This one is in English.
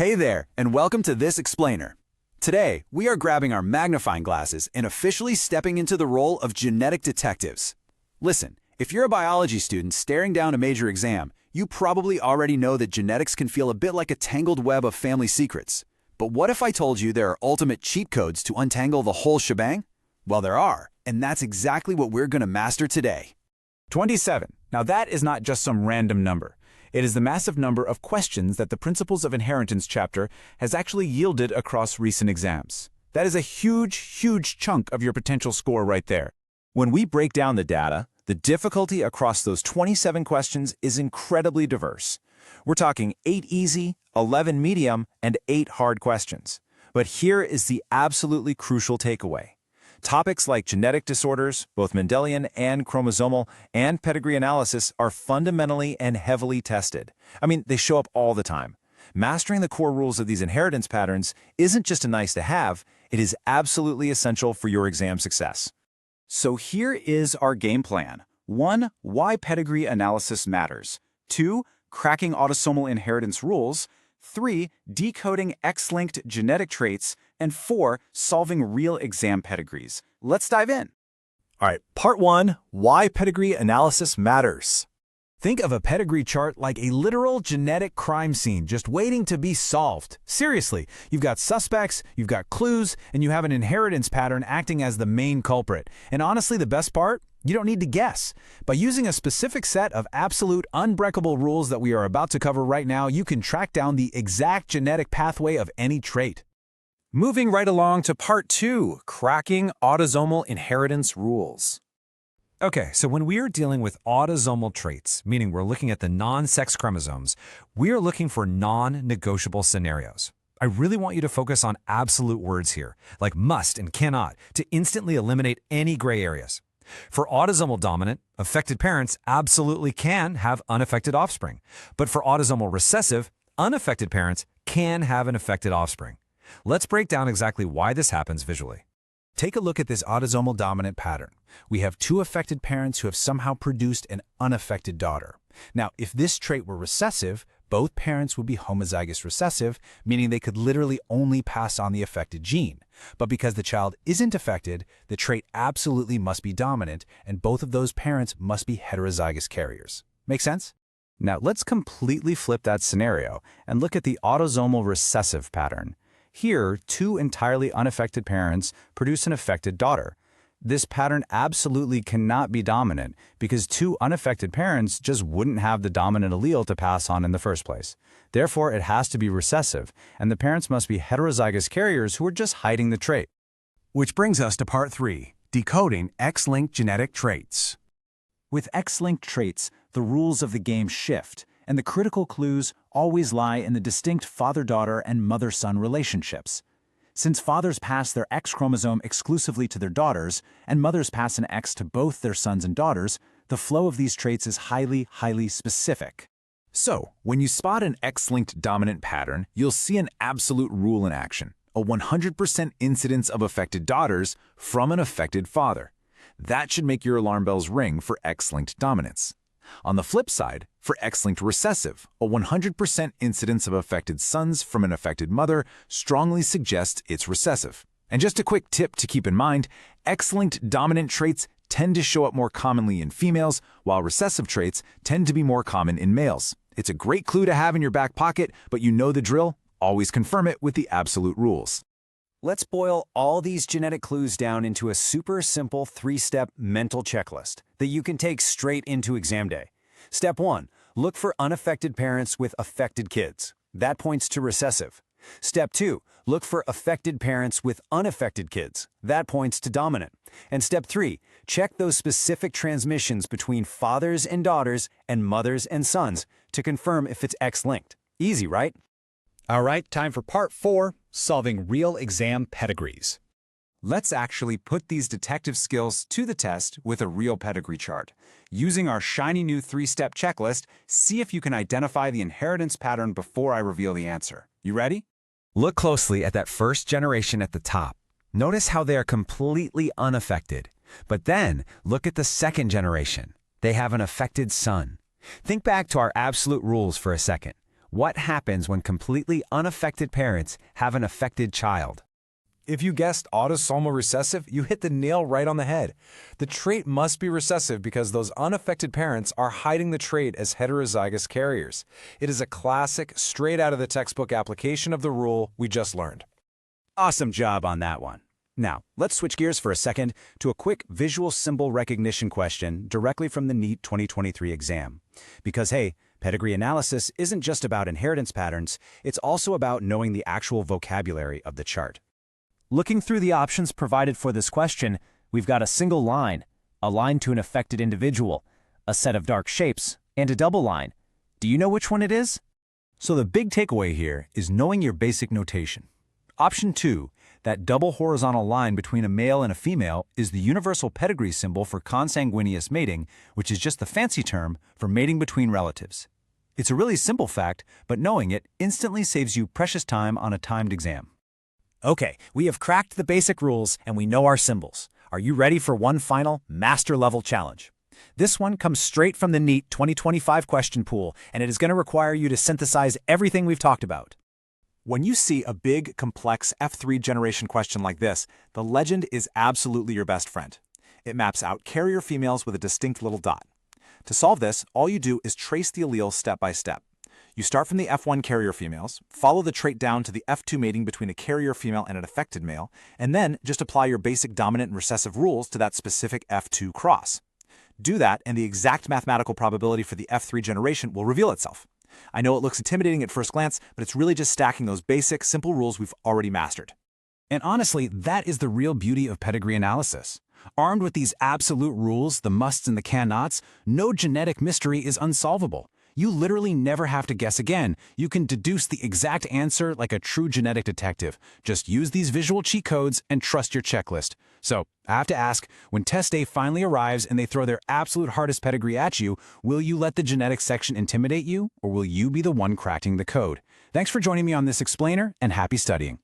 Hey there, and welcome to This Explainer. Today, we are grabbing our magnifying glasses and officially stepping into the role of genetic detectives. Listen, if you're a biology student staring down a major exam, you probably already know that genetics can feel a bit like a tangled web of family secrets. But what if I told you there are ultimate cheat codes to untangle the whole shebang? Well, there are, and that's exactly what we're going to master today. 27. Now that is not just some random number. It is the massive number of questions that the Principles of Inheritance chapter has actually yielded across recent exams. That is a huge chunk of your potential score right there. When we break down the data, the difficulty across those 27 questions is incredibly diverse. We're talking 8 easy, 11 medium, and 8 hard questions. But here is the absolutely crucial takeaway. Topics like genetic disorders, both Mendelian and chromosomal, and pedigree analysis are fundamentally and heavily tested. I mean, they show up all the time. Mastering the core rules of these inheritance patterns isn't just a nice to have, it is absolutely essential for your exam success. So here is our game plan. 1. Why pedigree analysis matters. 2. Cracking autosomal inheritance rules. 3. Decoding X-linked genetic traits. And 4. Solving real exam pedigrees. Let's dive in. All right, part 1, why pedigree analysis matters. Think of a pedigree chart like a literal genetic crime scene just waiting to be solved. Seriously, you've got suspects, you've got clues, and you have an inheritance pattern acting as the main culprit. And honestly, the best part? You don't need to guess. By using a specific set of absolute unbreakable rules that we are about to cover right now, you can track down the exact genetic pathway of any trait. Moving right along to part 2, cracking autosomal inheritance rules. Okay, so when we are dealing with autosomal traits, meaning we're looking at the non-sex chromosomes, we are looking for non-negotiable scenarios. I really want you to focus on absolute words here, like must and cannot, to instantly eliminate any gray areas. For autosomal dominant, affected parents absolutely can have unaffected offspring. But for autosomal recessive, unaffected parents can have an affected offspring. Let's break down exactly why this happens visually. Take a look at this autosomal dominant pattern. We have 2 affected parents who have somehow produced an unaffected daughter. Now, if this trait were recessive, both parents would be homozygous recessive, meaning they could literally only pass on the affected gene. But because the child isn't affected, the trait absolutely must be dominant, and both of those parents must be heterozygous carriers. Make sense? Now, let's completely flip that scenario and look at the autosomal recessive pattern. Here, 2 entirely unaffected parents produce an affected daughter. This pattern absolutely cannot be dominant because 2 unaffected parents just wouldn't have the dominant allele to pass on in the first place. Therefore, it has to be recessive, and the parents must be heterozygous carriers who are just hiding the trait. Which brings us to part 3, decoding X-linked genetic traits. With X-linked traits, the rules of the game shift, and the critical clues always lie in the distinct father-daughter and mother-son relationships. Since fathers pass their X chromosome exclusively to their daughters, and mothers pass an X to both their sons and daughters, the flow of these traits is highly specific. So, when you spot an X-linked dominant pattern, you'll see an absolute rule in action, a 100% incidence of affected daughters from an affected father. That should make your alarm bells ring for X-linked dominance. On the flip side, for X-linked recessive, a 100% incidence of affected sons from an affected mother strongly suggests it's recessive. And just a quick tip to keep in mind, X-linked dominant traits tend to show up more commonly in females, while recessive traits tend to be more common in males. It's a great clue to have in your back pocket, but you know the drill. Always confirm it with the absolute rules. Let's boil all these genetic clues down into a super simple 3-step mental checklist that you can take straight into exam day. Step 1. Look for unaffected parents with affected kids. That points to recessive. Step 2. Look for affected parents with unaffected kids. That points to dominant. And step 3. Check those specific transmissions between fathers and daughters and mothers and sons to confirm if it's X-linked. Easy, right? All right, time for part 4, solving real exam pedigrees. Let's actually put these detective skills to the test with a real pedigree chart. Using our shiny new 3-step checklist, see if you can identify the inheritance pattern before I reveal the answer. You ready? Look closely at that first generation at the top. Notice how they are completely unaffected. But then, look at the second generation. They have an affected son. Think back to our absolute rules for a second. What happens when completely unaffected parents have an affected child? If you guessed autosomal recessive, you hit the nail right on the head. The trait must be recessive because those unaffected parents are hiding the trait as heterozygous carriers. It is a classic, straight out of the textbook application of the rule we just learned. Awesome job on that one. Now, let's switch gears for a second to a quick visual symbol recognition question directly from the NEET 2023 exam. Because, hey, pedigree analysis isn't just about inheritance patterns, it's also about knowing the actual vocabulary of the chart. Looking through the options provided for this question, we've got a single line, a line to an affected individual, a set of dark shapes, and a double line. Do you know which one it is? So the big takeaway here is knowing your basic notation. Option 2, that double horizontal line between a male and a female, is the universal pedigree symbol for consanguineous mating, which is just the fancy term for mating between relatives. It's a really simple fact, but knowing it instantly saves you precious time on a timed exam. Okay, we have cracked the basic rules and we know our symbols. Are you ready for one final master-level challenge? This one comes straight from the NEET 2025 question pool, and it is going to require you to synthesize everything we've talked about. When you see a big, complex F3 generation question like this, the legend is absolutely your best friend. It maps out carrier females with a distinct little dot. To solve this, all you do is trace the alleles step by step. You start from the F1 carrier females, follow the trait down to the F2 mating between a carrier female and an affected male, and then just apply your basic dominant and recessive rules to that specific F2 cross. Do that, and the exact mathematical probability for the F3 generation will reveal itself. I know it looks intimidating at first glance, but it's really just stacking those basic, simple rules we've already mastered. And honestly, that is the real beauty of pedigree analysis. Armed with these absolute rules, the musts and the cannots, no genetic mystery is unsolvable. You literally never have to guess again. You can deduce the exact answer like a true genetic detective. Just use these visual cheat codes and trust your checklist. So, I have to ask, when test day finally arrives and they throw their absolute hardest pedigree at you, will you let the genetics section intimidate you, or will you be the one cracking the code? Thanks for joining me on this explainer, and happy studying.